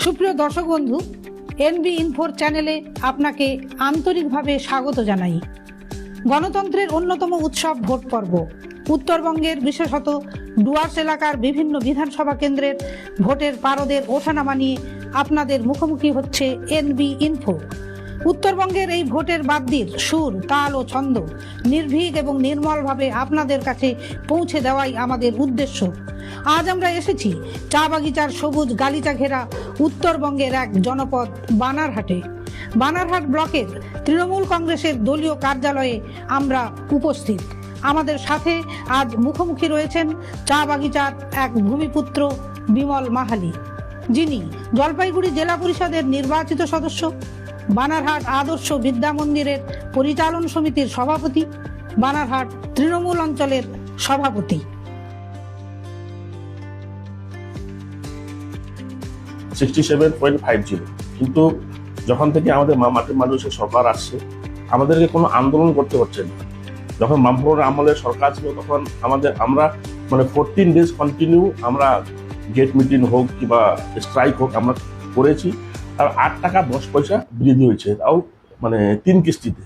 সুপ্রিয় দর্শক বন্ধু, এনবি ইনফোর চ্যানেলে আপনাকে আন্তরিকভাবে স্বাগত জানাই। গণতন্ত্রের অন্যতম উৎসব ভোট পর্ব। উত্তরবঙ্গের বিশেষত ডুয়ার্স এলাকার বিভিন্ন বিধানসভা কেন্দ্রের ভোটের পারদের ওঠানামা নিয়ে আপনাদের মুখোমুখি হচ্ছে এনবি ইনফো। উত্তরবঙ্গের এই ভোটের বাদ্যির সুর, তাল ও ছন্দ নির্ভীক এবং নির্মলভাবে আপনাদের কাছে পৌঁছে দেওয়াই আমাদের উদ্দেশ্য। আজ আমরা এসেছি চা বাগিচার সবুজ গালিচা ঘেরা উত্তরবঙ্গের এক জনপদ বানারহাটে। বানারহাট ব্লকের তৃণমূল কংগ্রেসের দলীয় কার্যালয়ে আমরা উপস্থিত। আমাদের সাথে আজ মুখোমুখি রয়েছেন চা বাগিচার এক ভূমিপুত্র বিমল মাহালি, যিনি জলপাইগুড়ি জেলা পরিষদের নির্বাচিত সদস্য, বানারহাট আদর্শ বিদ্যা মন্দিরের পরিচালন সমিতির সভাপতি, বানারহাট তৃণমূল অঞ্চলের সভাপতি। 67.50। কিন্তু যখন থেকে আমাদের মাটির মানুষের সরকার আসছে, আমাদেরকে কোনো আন্দোলন করতে হচ্ছে না। যখন বামফ্রন্টের আমলে সরকার ছিল তখন আমরা 14 ডেজ কন্টিনিউ আমরা গেট মিটিং হোক কিংবা স্ট্রাইক হোক আমরা করেছি। আর 8 টাকা 10 পয়সা বৃদ্ধি হয়েছে, তাও 3 কিস্তিতে।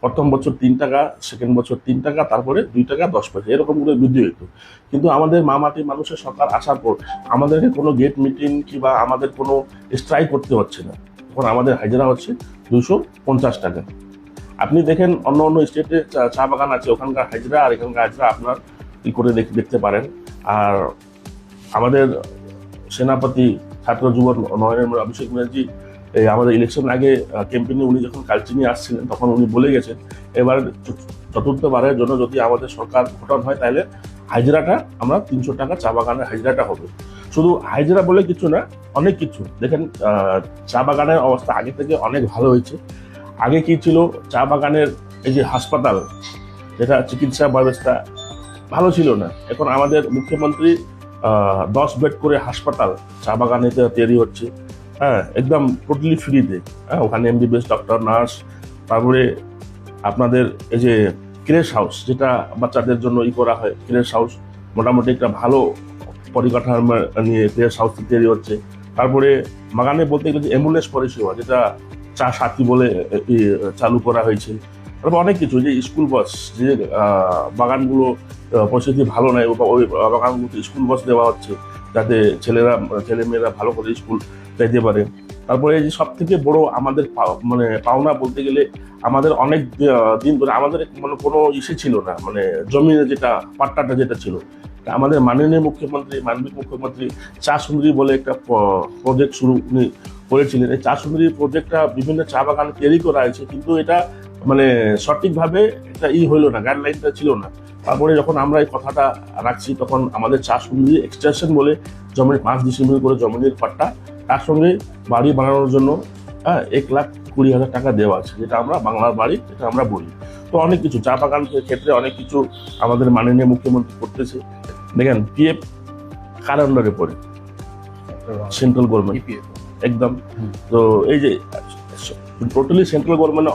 প্রথম বছর 3 টাকা, সেকেন্ড বছর 3 টাকা, তারপরে 2 টাকা 10 পয়সা এরকম করে বৃদ্ধি হইতো। কিন্তু আমাদের মাটির মানুষের সরকার আসার পর আমাদেরকে কোনো গেট মিটিং কিংবা আমাদের কোনো স্ট্রাইক করতে হচ্ছে না। এখন আমাদের হাজিরা হচ্ছে 250 টাকা। আপনি দেখেন অন্য অন্য স্টেটে চা বাগান আছে, ওখানকার হাজিরা আর এখানকার হাজিরা আপনার কি করে দেখতে পারেন। আর আমাদের সেনাপতি ছাত্র যুব নয়নের অভিষেক ব্যানার্জি আমাদের ইলেকশন আগে ক্যাম্পেইনে উনি যখন কালচিনি আসছিলেন তখন উনি বলে গেছেন এবার চতুর্থবারের জন্য যদি আমাদের সরকার গঠন হয় তাহলে হাজিরাটা আমরা 300 টাকা চা বাগানের হাজিরাটা হবে। শুধু হাজিরা বলে কিছু না, অনেক কিছু। দেখেন চা বাগানের অবস্থা আগে থেকে অনেক ভালো হয়েছে। আগে কি ছিল, চা বাগানের এই যে হাসপাতাল, যেটা চিকিৎসা ব্যবস্থা ভালো ছিল না। এখন আমাদের মুখ্যমন্ত্রী 10 বেড করে হাসপাতাল চা বাগানে তৈরি হচ্ছে, একদম টোটালি ফ্রিতে। ওখানে এমবিবিএস ডক্টর, নার্স, তারপরে আপনাদের এই যে ক্রেশ হাউস, যেটা বাচ্চাদের জন্য করা হয়, ক্রেশ হাউস মোটামুটি একটা ভালো পরিকাঠামো নিয়ে ক্রেশ হাউস তৈরি হচ্ছে। তারপরে বাগানে বলতে গেলে যে অ্যাম্বুলেন্স পরিষেবা, যেটা চা সাথী বলে চালু করা হয়েছে। তারপর অনেক কিছু, যে স্কুল বাস, যে বাগানগুলো পরিস্থিতি ভালো নয় ওই বাগানগুলোতে স্কুল বাস দেওয়া হচ্ছে যাতে ছেলেমেয়েরা ভালো করে স্কুল যেতে পারে। তারপরে এই যে সব থেকে বড় আমাদের পাওনা বলতে গেলে, আমাদের অনেক দিন ধরে আমাদের কোনো ছিল না, জমিনে যেটা পাট্টাটা যেটা ছিল, আমাদের মাননীয় মুখ্যমন্ত্রী, মানবিক মুখ্যমন্ত্রী চা সুন্দরী বলে একটা প্রজেক্ট শুরু উনি করেছিলেন। এই চা সুন্দরী প্রজেক্টটা বিভিন্ন চা বাগান তৈরি করা হয়েছে, কিন্তু এটা সঠিকভাবে একটা হইলো না, গাইডলাইনটা ছিল না। তারপরে যখন আমরা এই কথাটা রাখছি তখন আমাদের চা সুন্দরী এক্সটেনশন বলে জমির 5 ডিসেম্বর করে জমিনের পাট্টা, তার সঙ্গে বাড়ি বানানোর জন্য 1,20,000 টাকা দেওয়া আছে, যেটা আমরা বাংলার বাড়ি এটা আমরা বলি। তো অনেক কিছু চা বাগান ক্ষেত্রে অনেক কিছু আমাদের মাননীয় মুখ্যমন্ত্রী করতেছে। দেখেন পিএফ কার আন্ডারে পড়ে, সেন্ট্রাল গভর্নমেন্ট একদম। তো এই যে টোটালি সেন্ট্রাল গভর্নমেন্ট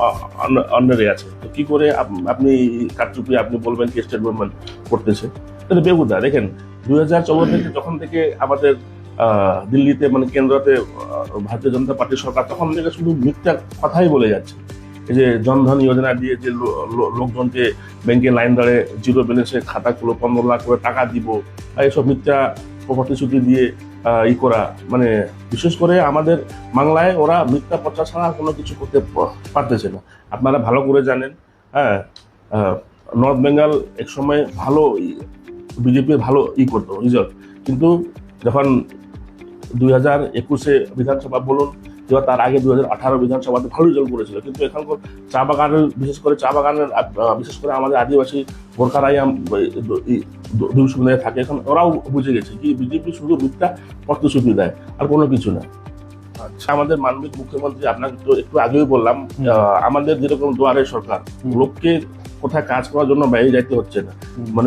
আন্ডারে আছে, তো কি করে আপনি কারচুপি আপনি বলবেন কি স্টেট গভর্নমেন্ট করতেছে? তাহলে বেহুদা। দেখেন 2014 থেকে যখন থেকে আমাদের দিল্লিতে কেন্দ্রতে ভারতীয় জনতা পার্টির সরকার, তখন থেকে শুধু মিথ্যা কথাই বলে যাচ্ছে। এই যে জনধন যোজনা দিয়ে যে লোকজনকে ব্যাংকে লাইন দাঁড়ে জিরো ব্যালেন্সে খাতা খুলো 15 লাখ করে টাকা দিব, এইসব মিথ্যা প্রতিশ্রুতি দিয়ে করা, বিশেষ করে আমাদের বাংলায় ওরা মিথ্যা প্রচার ছাড়া কোনো কিছু করতে পারতেছে না। আপনারা ভালো করে জানেন, নর্থ বেঙ্গল এক সময় ভালো বিজেপির ভালো করতো রিজাল্ট, কিন্তু যখন 2021 বিধানসভা বলুন কিংবা তার আগে 2018 বিধানসভাতে ভালো রেজাল্ট করেছিল। কিন্তু এখানকার চা বাগানের বিশেষ করে আমাদের আদিবাসী গোর্খারাই দুঃসুবিধায় থাকে, এখন ওরাও বুঝে গেছে কি বিজেপি শুধু মিথ্যা প্রতিশ্রুতি দেয় আর কোনো কিছু না। আমাদের মানবিক মুখ্যমন্ত্রী, আপনাকে তো একটু আগেই বললাম, আমাদের যেরকম দুয়ারে সরকার, লোককে কোথায় কাজ করার জন্য বাইরে যাইতে হচ্ছে না,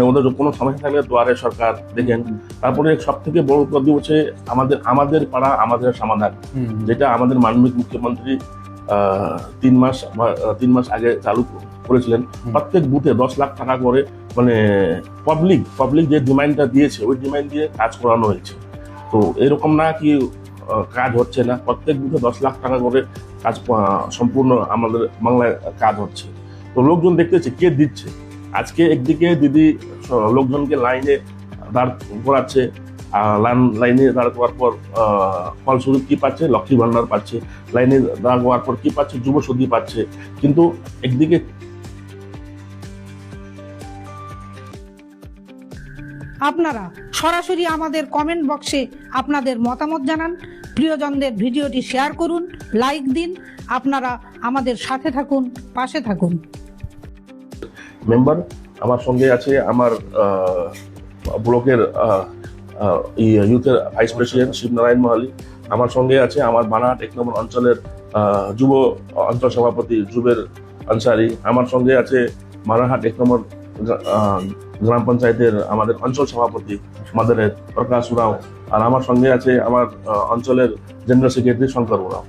ওদের কোনো সমস্যা থাকলে দুয়ারে সরকার দেখেন। তারপরে সব থেকে বড় উপলব্ধি হচ্ছে আমাদের পাড়া আমাদের সমাধান, যেটা আমাদের মানবিক মুখ্যমন্ত্রী 3 মাস আগে চালু করেছিলেন। প্রত্যেক বুথে 10 লাখ টাকা করে পাবলিক যে ডিমান্ডটা দিয়েছে ওই ডিমান্ড দিয়ে কাজ করানো হয়েছে। তো এরকম না কি কাজ হচ্ছে না। প্রত্যেক বুথে 10 লাখ টাকা করে কাজ সম্পূর্ণ আমাদের বাংলায় কাজ হচ্ছে। তো লোকজন দেখতেছে কে দিচ্ছে। আজকে একদিকে দিদি লোকজনকে লাইনে দাঁড় করাচ্ছে, লাইনে দাঁড় করার পর ফলস্বরূপ কি পাচ্ছে, লক্ষ্মী ভান্ডার পাচ্ছে। লাইনে দাঁড় করার পর কি পাচ্ছে, যুব সন্ধি পাচ্ছে। কিন্তু একদিকে আপনারা সরাসরি আমাদের কমেন্ট বক্সে আপনাদের মতামত জানান, প্রিয়জনদের ভিডিওটি শেয়ার করুন, লাইক দিন। আপনারা আমাদের সাথে থাকুন, পাশে থাকুন। মেম্বার আমার সঙ্গে আছে, আমার ব্লকের ইউথের ভাইস প্রেসিডেন্ট শিবনারায়ণ মাহালি। আমার সঙ্গে আছে আমার বানাহাট 1 নম্বর অঞ্চলের যুব অঞ্চল সভাপতি জুবের আনসারি। আমার সঙ্গে আছে বানাহাট 1 নম্বর গ্রাম পঞ্চায়েতের আমাদের অঞ্চল সভাপতি মাদারের প্রকাশ উরাও। আর আমার সঙ্গে আছে আমার অঞ্চলের জেনারেল সেক্রেটারি শঙ্কর উরাও।